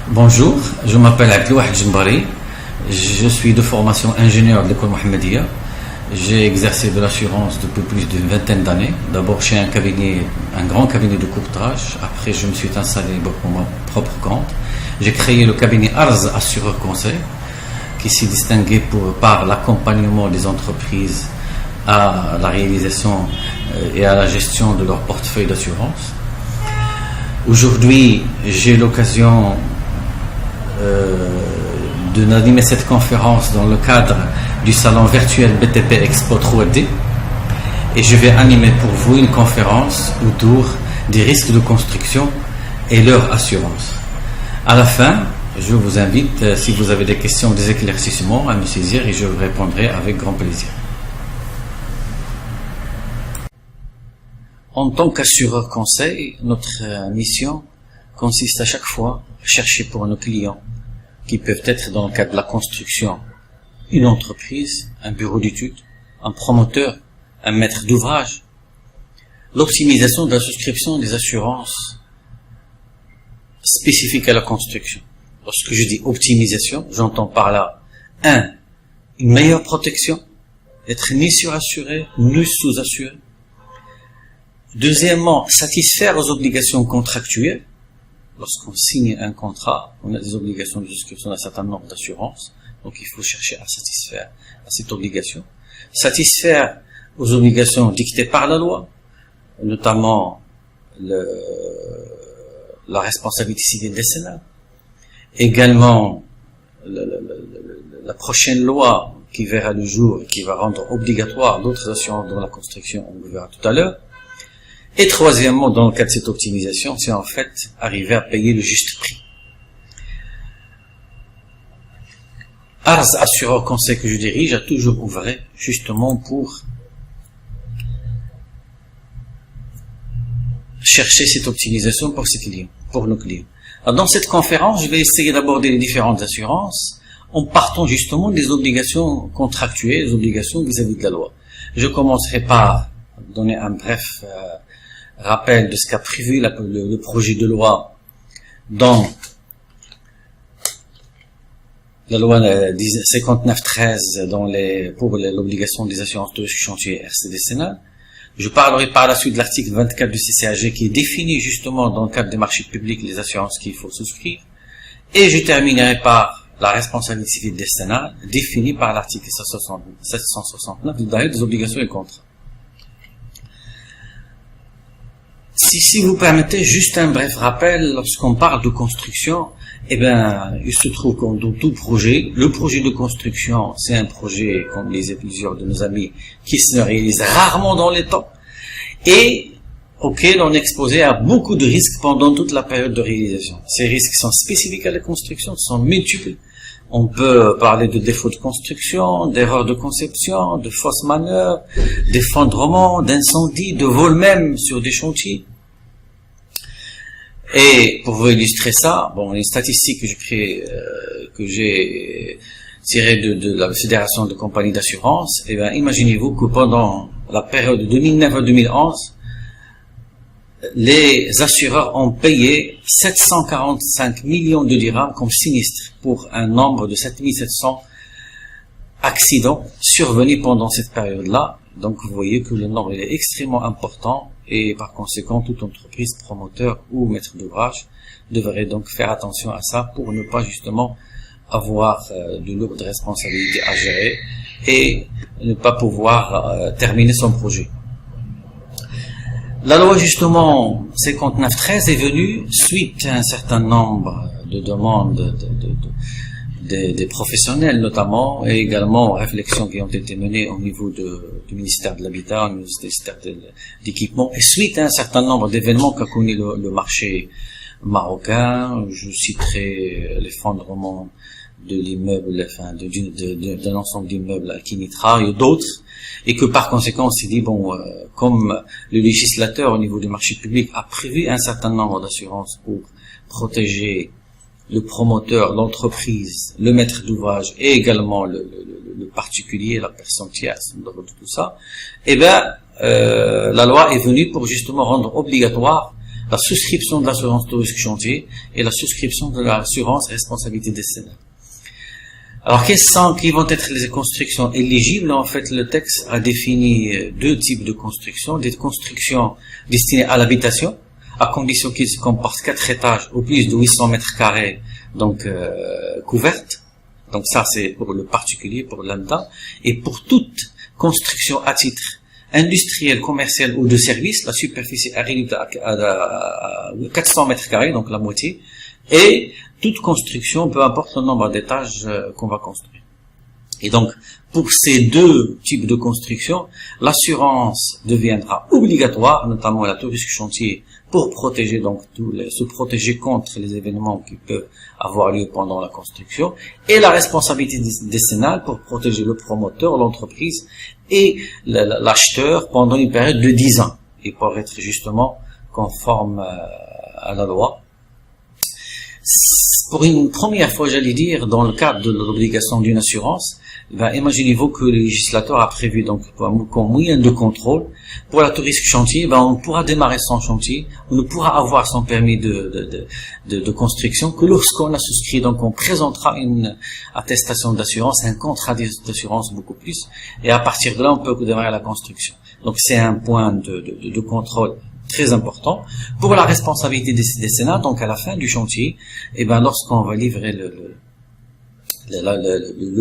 Bonjour, je m'appelle Abdouahid Jembari, je suis de formation ingénieur de l'école Mohammedia. J'ai exercé de l'assurance depuis plus d'une vingtaine d'années, d'abord chez un grand cabinet de courtage, après je me suis installé pour mon propre compte. J'ai créé le cabinet Arz Assureur Conseil, qui s'est distingué par l'accompagnement des entreprises à la réalisation et à la gestion de leur portefeuille d'assurance. Aujourd'hui, j'ai l'occasion d'animer cette conférence dans le cadre du salon virtuel BTP Expo 3D, et je vais animer pour vous une conférence autour des risques de construction et leur assurance. À la fin, je vous invite, si vous avez des questions, des éclaircissements, à me saisir et je vous répondrai avec grand plaisir. En tant qu'assureur conseil, notre mission consiste à chaque fois à chercher pour nos clients, qui peuvent être dans le cadre de la construction, une entreprise, un bureau d'études, un promoteur, un maître d'ouvrage, l'optimisation de la souscription des assurances spécifiques à la construction. Lorsque je dis optimisation, j'entends par là, une meilleure protection, être ni surassuré, ni sous-assuré. Deuxièmement, satisfaire aux obligations contractuelles. Lorsqu'on signe un contrat, on a des obligations de souscription d'un certain nombre d'assurances, donc il faut chercher à satisfaire à cette obligation. Satisfaire aux obligations dictées par la loi, notamment la responsabilité civile décennale. Également, la prochaine loi qui verra le jour et qui va rendre obligatoire d'autres assurances dans la construction, on le verra tout à l'heure. Et troisièmement, dans le cadre de cette optimisation, c'est en fait arriver à payer le juste prix. Arz Assureur Conseil que je dirige a toujours œuvré justement pour chercher cette optimisation pour ses clients, pour nos clients. Alors, dans cette conférence, je vais essayer d'aborder les différentes assurances en partant justement des obligations contractuelles, des obligations vis-à-vis de la loi. Je commencerai par donner un bref rappel de ce qu'a prévu le projet de loi dans la loi 5913 pour l'obligation des assurances de chantier RC décennal. Je parlerai par la suite de l'article 24 du CCAG qui définit justement dans le cadre des marchés publics les assurances qu'il faut souscrire. Et je terminerai par la responsabilité civile décennale définie par l'article 769 du décret des obligations et contrats. Si vous permettez juste un bref rappel, lorsqu'on parle de construction, il se trouve que dans tout projet, le projet de construction, c'est un projet, comme le disaient plusieurs de nos amis, qui se réalise rarement dans les temps, et auquel on est exposé à beaucoup de risques pendant toute la période de réalisation. Ces risques sont spécifiques à la construction, sont multiples. On peut parler de défauts de construction, d'erreurs de conception, de fausses manœuvres, d'effondrement, d'incendie, de vol même sur des chantiers. Et pour vous illustrer ça, les statistiques que j'ai tirées de la Fédération de compagnies d'assurance, imaginez-vous que pendant la période de 2009 à 2011, les assureurs ont payé 745 millions de dirhams comme sinistre pour un nombre de 7700 accidents survenus pendant cette période-là. Donc vous voyez que le nombre est extrêmement important et par conséquent toute entreprise, promoteur ou maître d'ouvrage devrait donc faire attention à ça pour ne pas justement avoir de lourdes responsabilités à gérer et ne pas pouvoir terminer son projet. La loi justement 5913 est venue suite à un certain nombre de demandes des professionnels notamment, et également aux réflexions qui ont été menées au niveau du ministère de l'Habitat, au ministère d'équipement, et suite à un certain nombre d'événements qu'a connu le marché marocain. Je citerai l'effondrement de l'immeuble, d'un ensemble d'immeubles à Kinitra et d'autres, et que par conséquent on s'est dit, comme le législateur au niveau du marché public a prévu un certain nombre d'assurances pour protéger le promoteur, l'entreprise, le maître d'ouvrage et également le particulier, la personne tierce, de tout ça, la loi est venue pour justement rendre obligatoire la souscription de l'assurance tout risque chantier et la souscription de l'assurance responsabilité décennale. Alors, qui vont être les constructions éligibles? En fait, le texte a défini deux types de constructions. Des constructions destinées à l'habitation, à condition qu'ils comportent 4 étages ou plus de 800 mètres carrés, donc couvertes. Donc ça, c'est pour le particulier, pour l'habitant. Et pour toute construction à titre industriel, commercial ou de service, la superficie arrive à 400 mètres carrés, donc la moitié. Et toute construction, peu importe le nombre d'étages qu'on va construire. Et donc, pour ces deux types de construction, l'assurance deviendra obligatoire, notamment la tout risque chantier, pour protéger donc se protéger contre les événements qui peuvent avoir lieu pendant la construction, et la responsabilité décennale pour protéger le promoteur, l'entreprise et l'acheteur pendant une période de 10 ans, et pour être justement conforme à la loi. Pour une première fois, j'allais dire, dans le cadre de l'obligation d'une assurance, imaginez-vous que le législateur a prévu donc comme moyen de contrôle pour la tout risque chantier, on pourra démarrer son chantier, on ne pourra avoir son permis de construction que lorsqu'on a souscrit. Donc on présentera une attestation d'assurance, un contrat d'assurance beaucoup plus, et à partir de là on peut démarrer la construction. Donc c'est un point de contrôle très important. Pour la responsabilité décennale, donc à la fin du chantier, lorsqu'on va livrer le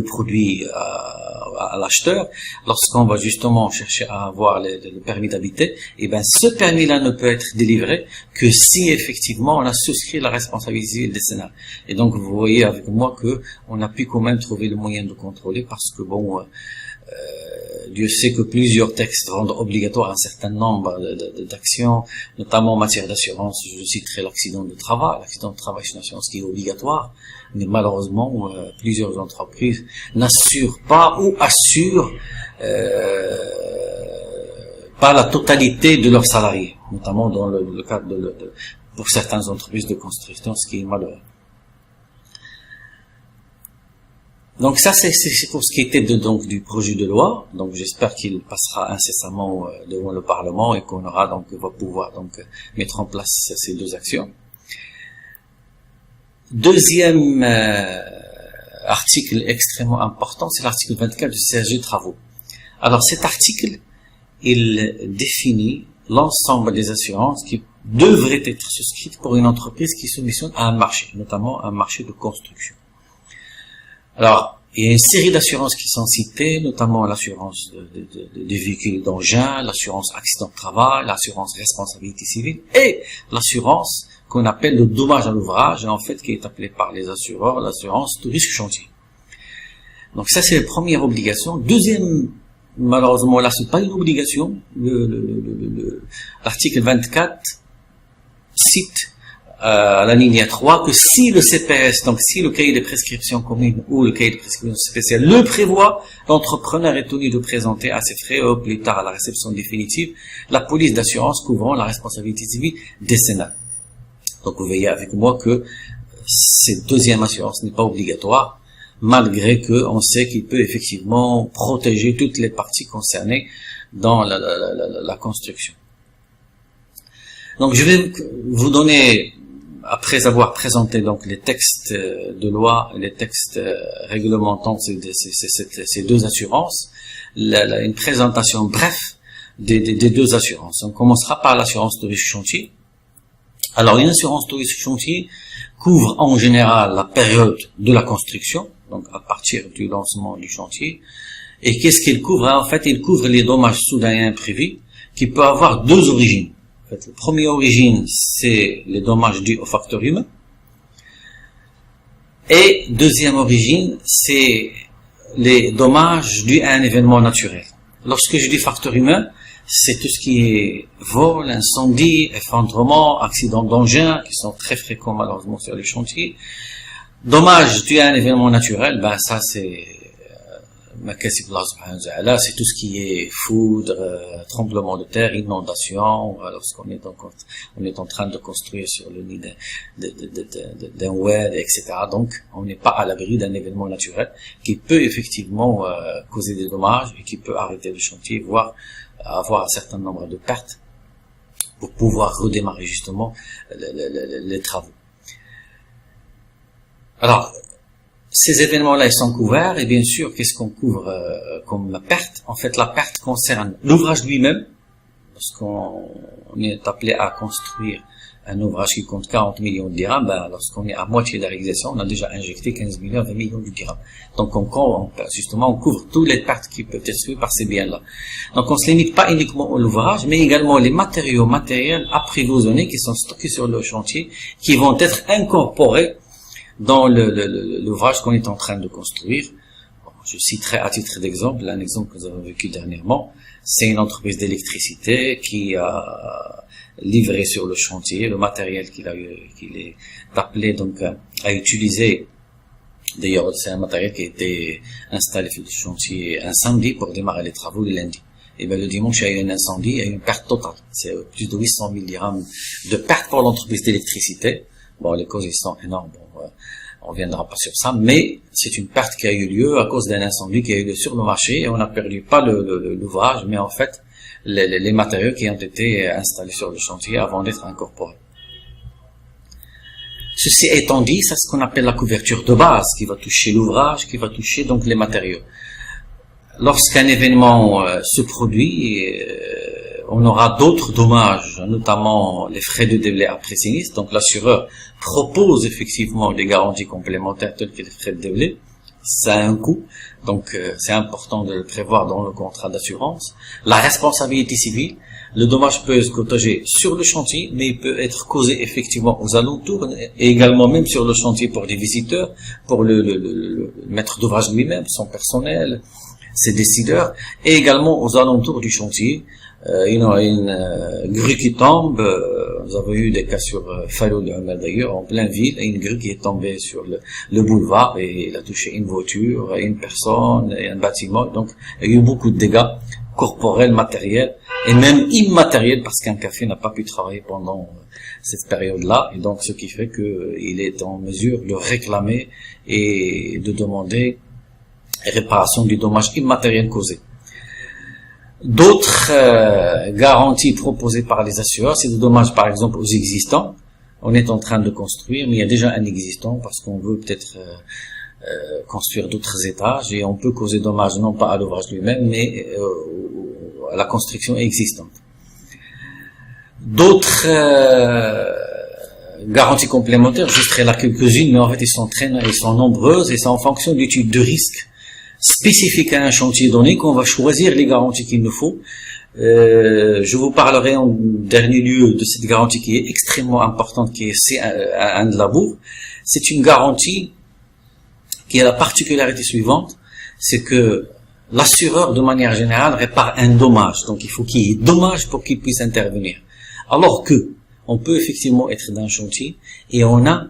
produit à l'acheteur, lorsqu'on va justement chercher à avoir le permis d'habiter, ce permis-là ne peut être délivré que si effectivement on a souscrit la responsabilité décennale. Et donc vous voyez avec moi que on a pu quand même trouver le moyen de contrôler, parce que Dieu sait que plusieurs textes rendent obligatoire un certain nombre d'actions, notamment en matière d'assurance. Je citerai l'accident de travail. L'accident de travail, c'est une assurance qui est obligatoire, mais malheureusement, plusieurs entreprises n'assurent pas ou assurent pas la totalité de leurs salariés, notamment dans le cadre pour certaines entreprises de construction, ce qui est malheureux. Donc ça, c'est pour ce qui était donc du projet de loi. Donc j'espère qu'il passera incessamment devant le Parlement et qu'on va pouvoir mettre en place ces deux actions. Deuxième article extrêmement important, c'est l'article 24 du CSG Travaux. Alors cet article, il définit l'ensemble des assurances qui devraient être souscrites pour une entreprise qui se missionne à un marché, notamment un marché de construction. Alors, il y a une série d'assurances qui sont citées, notamment l'assurance des véhicules d'engin, l'assurance accident de travail, l'assurance responsabilité civile et l'assurance qu'on appelle le dommage à l'ouvrage, en fait, qui est appelée par les assureurs l'assurance de risque chantier. Donc ça, c'est la première obligation. Deuxième, malheureusement, là, c'est pas une obligation. L'article 24 cite à la ligne 3 que si le CPS, donc si le cahier de prescription commune ou le cahier de prescription spéciale le prévoit, l'entrepreneur est tenu de présenter à ses frais ou plus tard à la réception définitive la police d'assurance couvrant la responsabilité civile décennale. Donc vous voyez avec moi que cette deuxième assurance n'est pas obligatoire, malgré que on sait qu'il peut effectivement protéger toutes les parties concernées dans la construction. Donc je vais vous donner, après avoir présenté donc les textes de loi, les textes réglementant ces deux assurances, une présentation bref des deux assurances. On commencera par l'assurance de risque chantier. Alors une assurance de risque chantier couvre en général la période de la construction, donc à partir du lancement du chantier. Et qu'est-ce qu'il couvre? En fait, il couvre les dommages soudains et imprévus qui peuvent avoir deux origines. En fait, la première origine, c'est les dommages dus au facteur humain. Et deuxième origine, c'est les dommages dus à un événement naturel. Lorsque je dis facteur humain, c'est tout ce qui est vol, incendie, effondrement, accidents d'engin, qui sont très fréquents malheureusement sur les chantiers. Dommages dus à un événement naturel, ça c'est c'est tout ce qui est foudre, tremblement de terre, inondation, lorsqu'on est en train de construire sur le nid d'un oued, etc. Donc, on n'est pas à l'abri d'un événement naturel qui peut effectivement causer des dommages et qui peut arrêter le chantier, voire avoir un certain nombre de pertes pour pouvoir redémarrer justement les travaux. Alors, ces événements-là, ils sont couverts, et bien sûr, qu'est-ce qu'on couvre comme perte? En fait, la perte concerne l'ouvrage lui-même, parce qu'on est appelé à construire un ouvrage qui compte 40 millions de dirhams, lorsqu'on est à moitié de la réalisation, on a déjà injecté 15 millions, 20 millions de dirhams. Donc, on couvre toutes les pertes qui peuvent être suivies par ces biens-là. Donc, on se limite pas uniquement à l'ouvrage, mais également les matériaux matériels approvissionnés qui sont stockés sur le chantier, qui vont être incorporés dans l'ouvrage qu'on est en train de construire. Bon, je citerai à titre d'exemple, un exemple que nous avons vécu dernièrement, c'est une entreprise d'électricité qui a livré sur le chantier le matériel qu'il est appelé donc à utiliser. D'ailleurs, c'est un matériel qui a été installé sur le chantier incendie pour démarrer les travaux le lundi. Et bien le dimanche, il y a eu un incendie, il y a eu une perte totale. C'est plus de 800 000 dirhams de perte pour l'entreprise d'électricité. Bon, les causes sont énormes. Bon, on viendra pas sur ça, mais c'est une perte qui a eu lieu à cause d'un incendie qui a eu lieu sur le marché, et on a perdu pas l'ouvrage, mais en fait les matériaux qui ont été installés sur le chantier avant d'être incorporés. Ceci étant dit, c'est ce qu'on appelle la couverture de base, qui va toucher l'ouvrage, qui va toucher donc les matériaux. Lorsqu'un événement se produit, on aura d'autres dommages, notamment les frais de déblai après sinistre. Donc l'assureur propose effectivement des garanties complémentaires telles que les frais de déblai. Ça a un coût, donc c'est important de le prévoir dans le contrat d'assurance. La responsabilité civile, le dommage peut se cotager sur le chantier, mais il peut être causé effectivement aux alentours, et également même sur le chantier pour des visiteurs, pour le maître d'ouvrage lui-même, son personnel, ses décideurs, et également aux alentours du chantier. Une grue qui tombe, nous avons eu des cas sur Fallou de Omer d'ailleurs, en pleine ville, et une grue qui est tombée sur le boulevard, et il a touché une voiture, une personne, et un bâtiment. Donc il y a eu beaucoup de dégâts corporels, matériels, et même immatériels, parce qu'un café n'a pas pu travailler pendant cette période-là, et donc ce qui fait qu'il est en mesure de réclamer et de demander réparation du dommage immatériel causé. D'autres garanties proposées par les assureurs, c'est des dommages par exemple aux existants. On est en train de construire, mais il y a déjà un existant parce qu'on veut peut-être construire d'autres étages, et on peut causer dommage non pas à l'ouvrage lui-même, mais à la construction existante. D'autres garanties complémentaires, je citerai là quelques-unes, mais en fait ils sont nombreuses, et c'est en fonction du type de risque spécifique à un chantier donné qu'on va choisir les garanties qu'il nous faut. Je vous parlerai en dernier lieu de cette garantie qui est extrêmement importante, qui est C1 de labour. C'est une garantie qui a la particularité suivante, c'est que l'assureur de manière générale répare un dommage, donc il faut qu'il y ait dommage pour qu'il puisse intervenir. Alors que on peut effectivement être dans un chantier et on a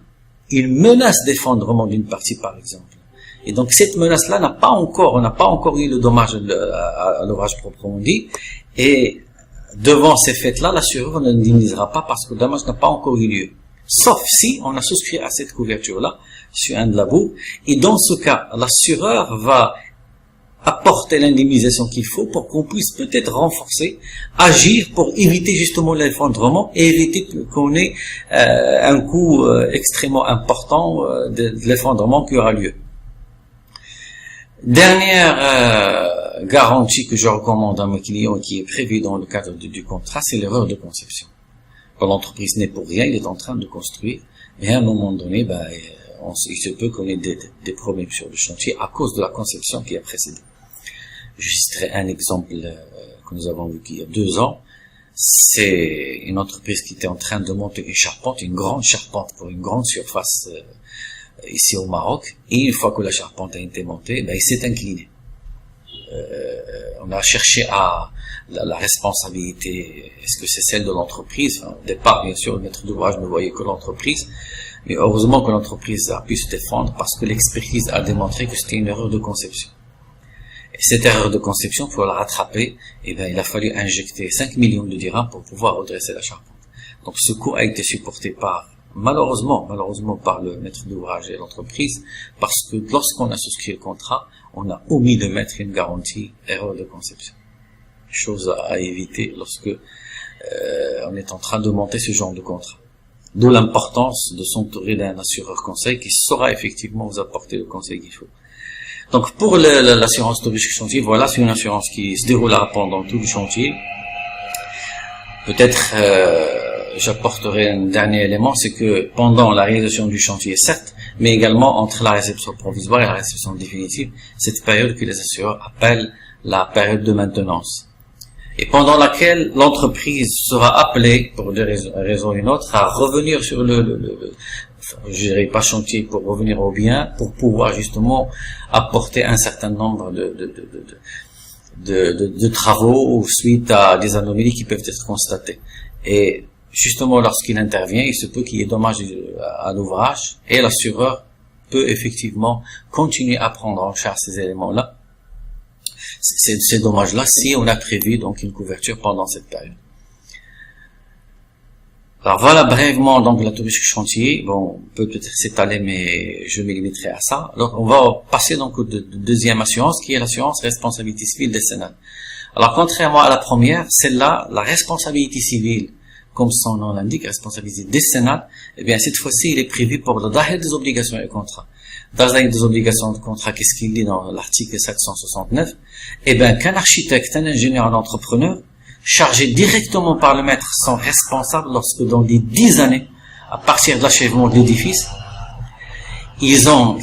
une menace d'effondrement d'une partie par exemple. Et donc cette menace-là on n'a pas encore eu le dommage à l'ouvrage proprement dit, et devant ces faits-là, l'assureur n'indemnisera pas parce que le dommage n'a pas encore eu lieu. Sauf si on a souscrit à cette couverture-là sur un de labour, et dans ce cas, l'assureur va apporter l'indemnisation qu'il faut pour qu'on puisse peut-être renforcer, agir pour éviter justement l'effondrement et éviter qu'on ait un coût extrêmement important de l'effondrement qui aura lieu. Dernière garantie que je recommande à mes clients, qui est prévue dans le cadre du contrat, c'est l'erreur de conception. Quand l'entreprise n'est pour rien, il est en train de construire, et à un moment donné, il se peut qu'on ait des problèmes sur le chantier à cause de la conception qui a précédé. Je citerai un exemple que nous avons vécu il y a 2 ans. C'est une entreprise qui était en train de monter une charpente, une grande charpente pour une grande surface ici au Maroc, et une fois que la charpente a été montée, il s'est incliné. On a cherché à la responsabilité, est-ce que c'est celle de l'entreprise? Au départ, bien sûr, le maître d'ouvrage ne voyait que l'entreprise, mais heureusement que l'entreprise a pu se défendre parce que l'expertise a démontré que c'était une erreur de conception. Et cette erreur de conception, pour la rattraper, il a fallu injecter 5 millions de dirhams pour pouvoir redresser la charpente. Donc ce coût a été supporté par malheureusement par le maître d'ouvrage et l'entreprise, parce que lorsqu'on a souscrit le contrat, on a omis de mettre une garantie erreur de conception. Chose à éviter lorsque on est en train de monter ce genre de contrat. D'où l'importance de s'entourer d'un assureur conseil qui saura effectivement vous apporter le conseil qu'il faut. Donc pour l'assurance de risque chantier, voilà, c'est une assurance qui se déroulera pendant tout le chantier. Peut-être j'apporterai un dernier élément, c'est que pendant la réalisation du chantier, certes, mais également entre la réception provisoire et la réception définitive, cette période que les assureurs appellent la période de maintenance, et pendant laquelle l'entreprise sera appelée, pour des raisons ou une autre, à revenir sur je dirais pas chantier, pour revenir au bien, pour pouvoir justement apporter un certain nombre de travaux suite à des anomalies qui peuvent être constatées. Et justement, lorsqu'il intervient, il se peut qu'il y ait dommage à l'ouvrage, et l'assureur peut effectivement continuer à prendre en charge ces éléments-là, ces dommages-là, si on a prévu donc une couverture pendant cette période. Alors voilà brièvement donc la touristique chantier. Bon, on peut peut-être s'étaler, mais je me limiterai à ça. Alors on va passer donc au deuxième assurance, qui est l'assurance responsabilité civile décennale. Alors contrairement à la première, celle-là, la responsabilité civile, comme son nom l'indique, responsabilité décennale, eh bien cette fois-ci, il est prévu pour le dahir des obligations et contrats. Dans le dahir des obligations de contrat, qu'est-ce qu'il dit dans l'article 769? Eh bien qu'un architecte, un ingénieur, un entrepreneur, chargés directement par le maître, sont responsables lorsque dans les 10 années, à partir de l'achèvement de l'édifice, ils ont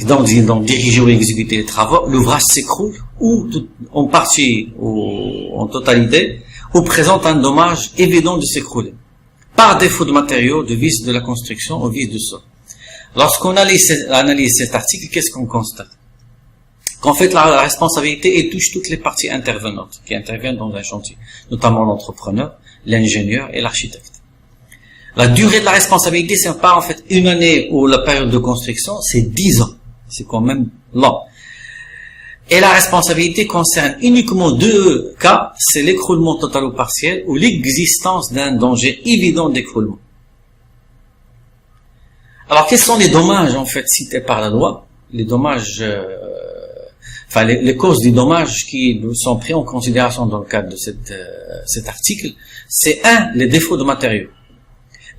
dirigé ou exécuté les travaux, l'ouvrage s'écroule, ou en partie ou en totalité, ou présente un dommage évident de s'écrouler, par défaut de matériaux, de vices de la construction ou vices de sol. Lorsqu'on analyse cet article, qu'est-ce qu'on constate? Qu'en fait, la responsabilité, elle touche toutes les parties intervenantes qui interviennent dans un chantier, notamment l'entrepreneur, l'ingénieur et l'architecte. La durée de la responsabilité, c'est pas en fait une année ou la période de construction, c'est 10 ans. C'est quand même long. Et la responsabilité concerne uniquement 2 cas, c'est l'écroulement total ou partiel ou l'existence d'un danger évident d'écroulement. Alors, quels sont les dommages en fait cités par la loi? Les dommages les causes des dommages qui sont pris en considération dans le cadre de cet article, c'est 1, les défauts de matériaux.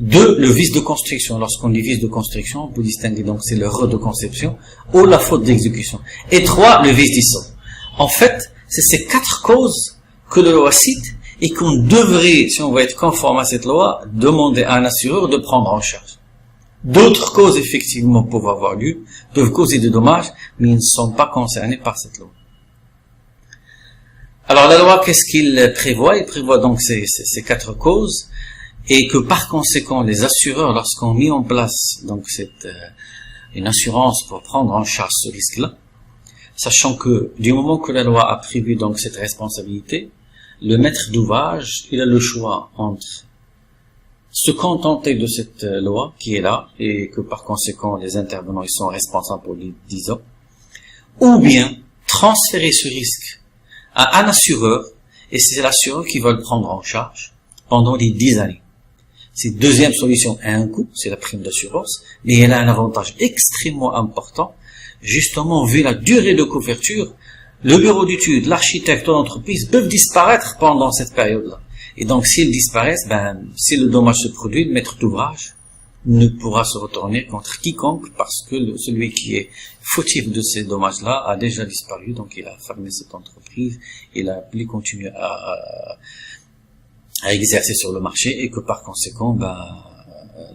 2, le vice de construction. Lorsqu'on dit vice de construction, on peut distinguer donc c'est l'erreur de conception ou la faute d'exécution. Et 3, le vice du sol. En fait, c'est ces 4 causes que la loi cite et qu'on devrait, si on veut être conforme à cette loi, demander à un assureur de prendre en charge. D'autres causes, effectivement, peuvent avoir lieu, peuvent causer des dommages, mais ils ne sont pas concernés par cette loi. Alors, la loi, qu'est-ce qu'il prévoit? Il prévoit donc ces 4 causes, et que par conséquent, les assureurs, lorsqu'on met en place donc une assurance pour prendre en charge ce risque-là, sachant que du moment que la loi a prévu donc cette responsabilité, le maître d'ouvrage, il a le choix entre se contenter de cette loi qui est là et que par conséquent les intervenants ils sont responsables pour les 10 ans, ou bien transférer ce risque à un assureur et c'est l'assureur qui va le prendre en charge pendant les 10 années. Cette deuxième solution a un coût, c'est la prime d'assurance, mais elle a un avantage extrêmement important, justement vu la durée de couverture, le bureau d'études, l'architecte ou l'entreprise peuvent disparaître pendant cette période-là. Et donc, s'ils disparaissent, si le dommage se produit, le maître d'ouvrage ne pourra se retourner contre quiconque parce que celui qui est fautif de ces dommages-là a déjà disparu, donc il a fermé cette entreprise, il a pu continuer à exercer sur le marché et que par conséquent,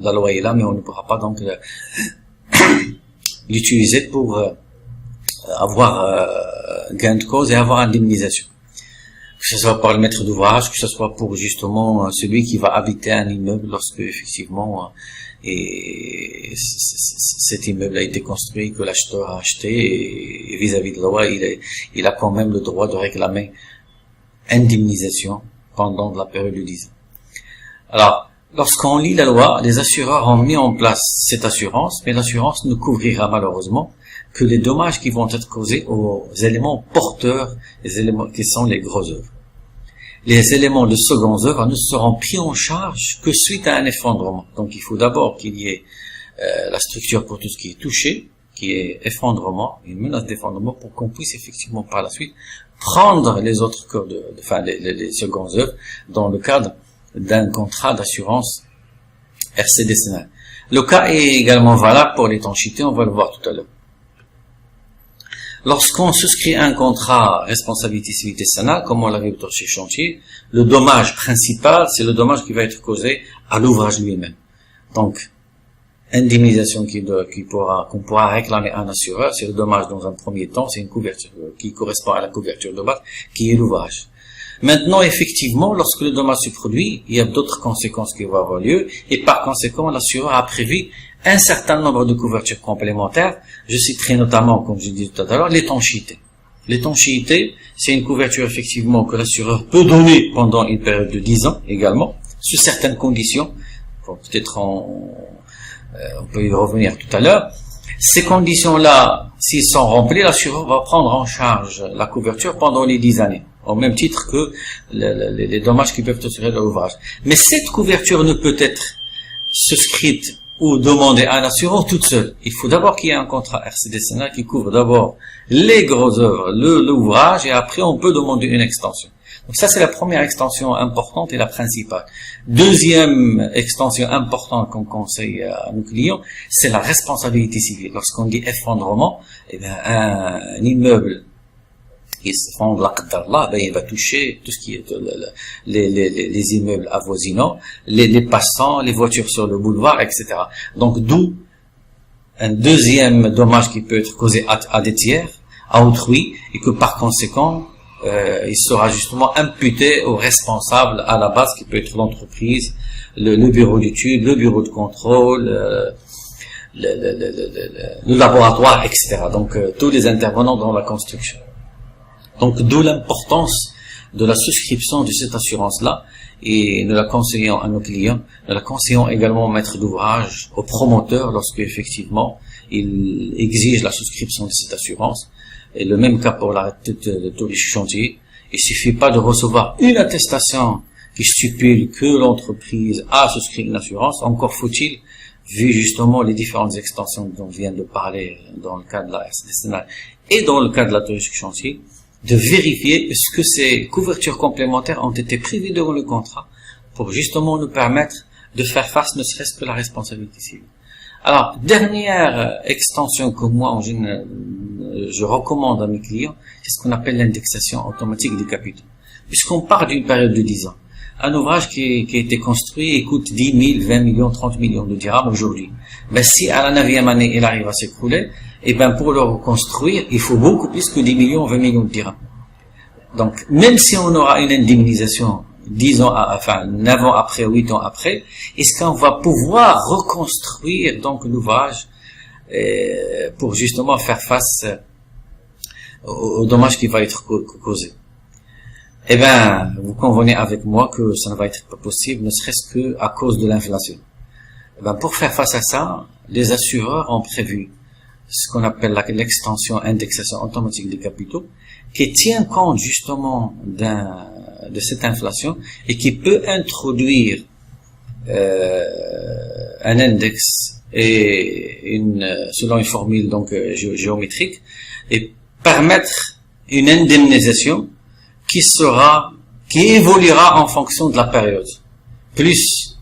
la loi est là, mais on ne pourra pas donc l'utiliser pour avoir gain de cause et avoir indemnisation. Que ce soit par le maître d'ouvrage, que ce soit pour justement celui qui va habiter un immeuble lorsque effectivement cet immeuble a été construit, que l'acheteur a acheté, et vis-à-vis de la loi, il a quand même le droit de réclamer indemnisation pendant la période de 10 ans. Alors, lorsqu'on lit la loi, les assureurs ont mis en place cette assurance, mais l'assurance ne couvrira malheureusement que les dommages qui vont être causés aux éléments porteurs, les éléments qui sont les grosses œuvres. Les éléments de secondes œuvres ne seront pris en charge que suite à un effondrement. Donc il faut d'abord qu'il y ait la structure pour tout ce qui est touché, qui est effondrement, une menace d'effondrement, pour qu'on puisse effectivement par la suite prendre les autres corps les secondes œuvres dans le cadre d'un contrat d'assurance RC décennale. Le cas est également valable pour l'étanchéité, on va le voir tout à l'heure. Lorsqu'on souscrit un contrat responsabilité civile décennale, comme on l'avait chez chantier, le dommage principal, c'est le dommage qui va être causé à l'ouvrage lui-même. Donc, indemnisation qu'on pourra réclamer à un assureur, c'est le dommage dans un premier temps, c'est une couverture qui correspond à la couverture de base, qui est l'ouvrage. Maintenant, effectivement, lorsque le dommage se produit, il y a d'autres conséquences qui vont avoir lieu, et par conséquent, l'assureur a prévu un certain nombre de couvertures complémentaires. Je citerai notamment, comme je disais tout à l'heure, l'étanchéité. L'étanchéité, c'est une couverture effectivement que l'assureur peut donner pendant une période de 10 ans également, sous certaines conditions. Peut-être on peut y revenir tout à l'heure. Ces conditions-là, s'ils sont remplies, l'assureur va prendre en charge la couverture pendant les 10 années, au même titre que les dommages qui peuvent assurer de l'ouvrage. Mais cette couverture ne peut être souscrite ou demander à un assureur toute seule. Il faut d'abord qu'il y ait un contrat RC décennal qui couvre d'abord les grosses œuvres, l'ouvrage, et après on peut demander une extension. Donc ça, c'est la première extension importante et la principale. Deuxième extension importante qu'on conseille à nos clients, c'est la responsabilité civile. Lorsqu'on dit effondrement, eh bien, un immeuble qui s'effondre, il va toucher tout ce qui est les immeubles avoisinants, les passants, les voitures sur le boulevard, etc. Donc d'où un deuxième dommage qui peut être causé à des tiers, à autrui, et que par conséquent, il sera justement imputé au responsable à la base, qui peut être l'entreprise, le bureau d'études, le bureau de contrôle, le laboratoire, etc. Donc tous les intervenants dans la construction. Donc d'où l'importance de la souscription de cette assurance-là, et nous la conseillons à nos clients. Nous la conseillons également au maître d'ouvrage, au promoteur, lorsque effectivement il exige la souscription de cette assurance. Et le même cas pour l'arrêté de tous les chantiers. Il suffit pas de recevoir une attestation qui stipule que l'entreprise a souscrit une assurance. Encore faut-il, vu justement les différentes extensions dont on vient de parler dans le cas de la RC décennale et dans le cas de la touristique chantier, de vérifier est-ce que ces couvertures complémentaires ont été prévues dans le contrat pour justement nous permettre de faire face ne serait-ce que la responsabilité civile. Alors, dernière extension que moi, je recommande à mes clients, c'est ce qu'on appelle l'indexation automatique des capitaux. Puisqu'on part d'une période de 10 ans, un ouvrage qui a été construit et coûte 10 000, 20 millions, 30 millions de dirhams aujourd'hui. Ben, si à la 9e année, il arrive à s'écrouler, et ben, pour le reconstruire, il faut beaucoup plus que 10 millions, 20 millions de dirhams. Donc, même si on aura une indemnisation 10 ans, enfin 9 ans après, 8 ans après, est-ce qu'on va pouvoir reconstruire donc l'ouvrage pour justement faire face au dommage qui va être causé? Eh bien, vous convenez avec moi que ça ne va être pas possible, ne serait-ce que à cause de l'inflation. Eh bien, pour faire face à ça, les assureurs ont prévu ce qu'on appelle l'extension indexation automatique des capitaux, qui tient compte justement de cette inflation et qui peut introduire un index et selon une formule donc géométrique, et permettre une indemnisation qui évoluera en fonction de la période. Plus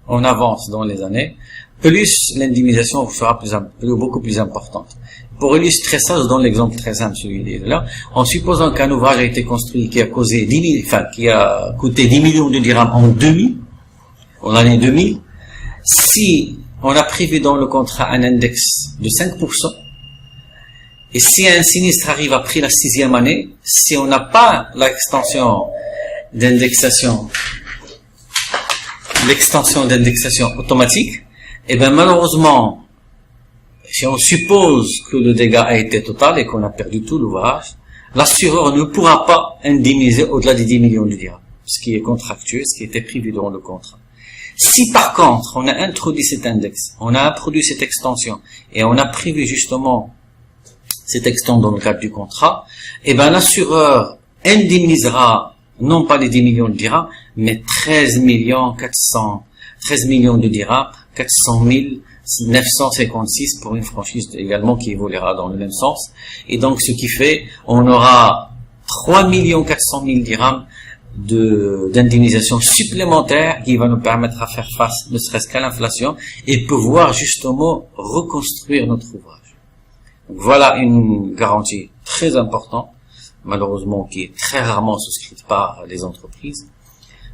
on avance dans les années, plus l'indemnisation sera beaucoup plus importante. Pour illustrer ça, je donne l'exemple très simple, celui-là. En supposant qu'un ouvrage a été construit qui a causé qui a coûté 10 millions de dirhams en l'année 2000, si on a prévu dans le contrat un index de 5%, et si un sinistre arrive après la 6e année, si on n'a pas l'extension d'indexation automatique, eh ben malheureusement, si on suppose que le dégât a été total et qu'on a perdu tout l'ouvrage, l'assureur ne pourra pas indemniser au-delà des 10 millions de dirhams, ce qui est contractuel, ce qui était prévu dans le contrat. Si par contre, on a introduit cet index, on a introduit cette extension, et on a prévu justement cette extension dans le cadre du contrat, eh ben l'assureur indemnisera non pas les 10 millions de dirhams, mais 13 millions de dirhams, 400 956 pour une franchise également qui évoluera dans le même sens. Et donc, ce qui fait, on aura 3 400 000 dirhams d'indemnisation supplémentaire qui va nous permettre à faire face, ne serait-ce qu'à l'inflation, et pouvoir justement reconstruire notre ouvrage. Donc voilà une garantie très importante, malheureusement qui est très rarement souscrite par les entreprises,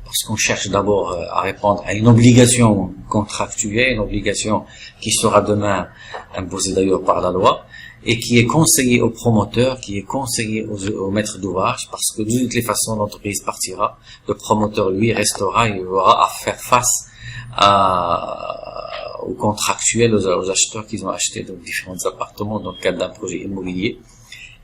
parce qu'on cherche d'abord à répondre à une obligation contractuelle, une obligation qui sera demain imposée d'ailleurs par la loi, et qui est conseillée aux promoteurs, qui est conseillée aux maîtres d'ouvrage, parce que de toutes les façons l'entreprise partira, le promoteur lui restera, il aura à faire face aux contractuels, aux acheteurs qui ont acheté donc différents appartements dans le cadre d'un projet immobilier.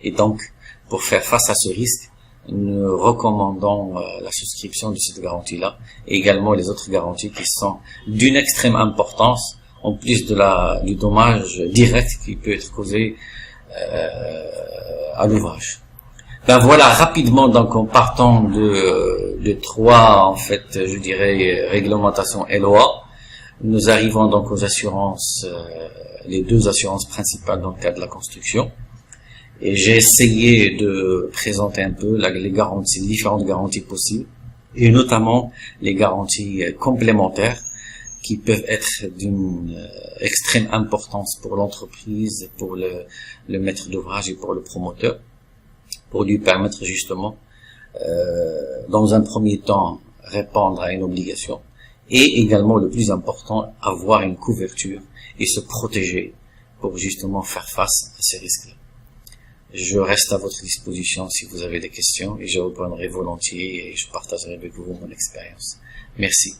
Et donc, pour faire face à ce risque, nous recommandons la souscription de cette garantie-là, et également les autres garanties qui sont d'une extrême importance, en plus du dommage direct qui peut être causé à l'ouvrage. Ben voilà, rapidement, donc en partant de trois, en fait, je dirais, réglementations et lois, nous arrivons donc aux assurances, les deux assurances principales dans le cas de la construction. Et j'ai essayé de présenter un peu les garanties, les différentes garanties possibles, et notamment les garanties complémentaires qui peuvent être d'une extrême importance pour l'entreprise, pour le maître d'ouvrage et pour le promoteur, pour lui permettre justement, dans un premier temps, répondre à une obligation, et également, le plus important, avoir une couverture et se protéger pour justement faire face à ces risques-là. Je reste à votre disposition si vous avez des questions et je répondrai volontiers et je partagerai avec vous mon expérience. Merci.